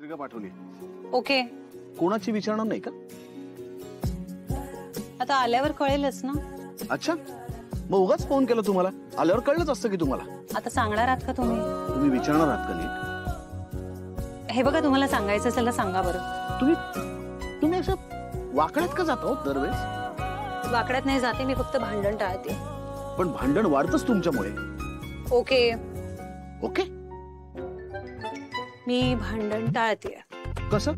पत्रिका पाठवली. ओके. कोणाची विचारणार नाही का? आता आल्यावर कळेलच ना. अच्छा, मग उगाच फोन केला तुम्हाला? आल्यावर कळलंच असतं की तुम्हाला. आता सांगणार आहात का तुम्ही? तुम्ही विचारणार आहात का नीट? हे बघा, तुम्हाला सांगायचं असेल तर सांगा बरं. तुम्ही असं वाकड्यात का जाता हो दरवेळेस? वाकड्यात नाही जाते मी, फक्त भांडण टाळते. पण भांडण वाढतच तुमच्यामुळे. ओके. ओके, मी भांडण टाळते. कसं?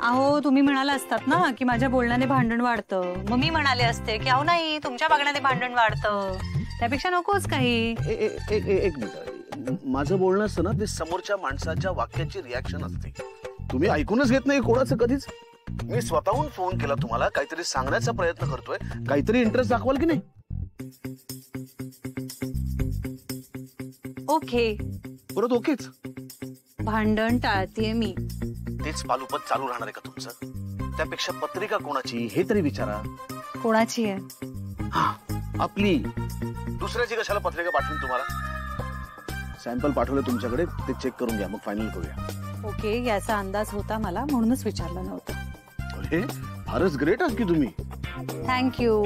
अहो, तुम्ही म्हणाला असतात ना की माझ्या बोलण्याने भांडण वाढतं. मग मी म्हणाले असते की अहो नाही, तुमच्या वागण्याने भांडण वाढतं, त्यापेक्षा नकोच काही. एक मिनिट, माझं बोलणं असतं ना ते समोरच्या माणसाच्या वाक्याची रिॲक्शन असते. तुम्ही ऐकूनच घेत नाही कोणाचं कधीच. मी स्वतःहून फोन केला तुम्हाला, काहीतरी सांगण्याचा प्रयत्न करतोय, काहीतरी इंटरेस्ट दाखवाल की नाही? ओके. परत ओकेच? भांडण टाळतीये मी. तेच पालुपत चालू राहणार आहे का तुमचं? त्यापेक्षा पत्रिका कोणाची हे तरी विचारा. कोणाची आहे? आपली. दुसऱ्याची कशाला पत्रिका पाठवून तुम्हाला? सॅम्पल पाठवले तुमच्याकडे, ते चेक करून घ्या, मग फायनल करूया. ओके, याचा अंदाज होता मला, म्हणूनच विचारलं नव्हतं. अरे फारच ग्रेट आहात की तुम्ही. थँक्यू.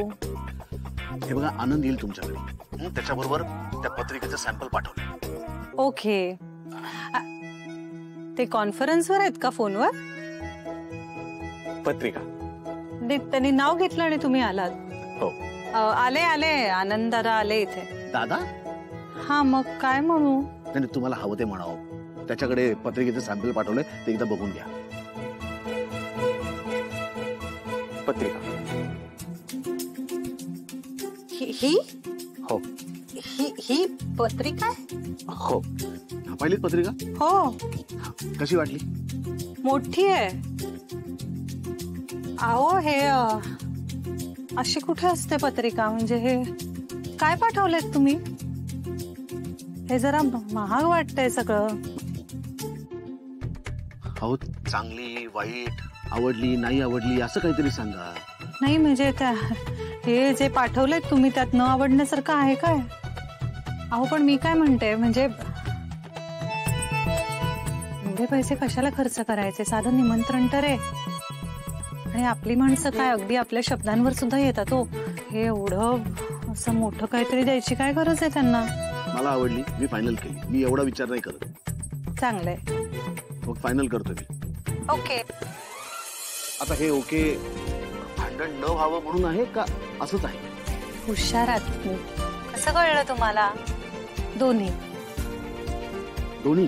हे बघा, आनंद येईल तुमच्याकडे. त्याच्याबरोबर त्या पत्रिकेचं सॅम्पल पाठवले. ओके. ते कॉन्फरन्सवर आहेत का फोनवर? पत्रिका त्यांनी नाव घेतलं आणि तुम्ही आलात? हो. आले आले, आनंद दादा आले इथे. दादा? हा, मग काय म्हणू? नाही, तुम्हाला हवं ते म्हणावं. त्याच्याकडे पत्रिकेचं सॅम्पल पाठवलंय, ते एकदा बघून घ्या. पत्रिका ही हो. ही पत्रिका आहे? हो. पहिलीच पत्रिका? हो. कशी वाटली? मोठी आहे. अहो, हे अशी कुठे असते पत्रिका? म्हणजे हे काय पाठवलेत तुम्ही? हे जरा महाग वाटतंय सगळं. अहो, चांगली वाईट, आवडली नाही आवडली असं काहीतरी सांगा. नाही म्हणजे हे जे पाठवलेत तुम्ही त्यात न आवडण्यासारखं आहे काय? अहो, पण मी काय म्हणते, म्हणजे एवढे पैसे कशाला खर्च करायचे? साधं निमंत्रण तर आहे. आणि आपली माणसं काय अगदी आपल्या शब्दांवर सुद्धा येतात हो. हे एवढं असं मोठं काहीतरी द्यायची काय गरज आहे त्यांना? मला आवडली, मी फायनल केली. मी एवढा विचार नाही करत. चांगलंय. मग फायनल करतो मी. ओके. आता हे ओके भांडण न व्हावं म्हणून आहे का असंच आहे? हुशार आहात तुम्ही. कसं कळलं तुम्हाला? दोन्ही. दोन्ही?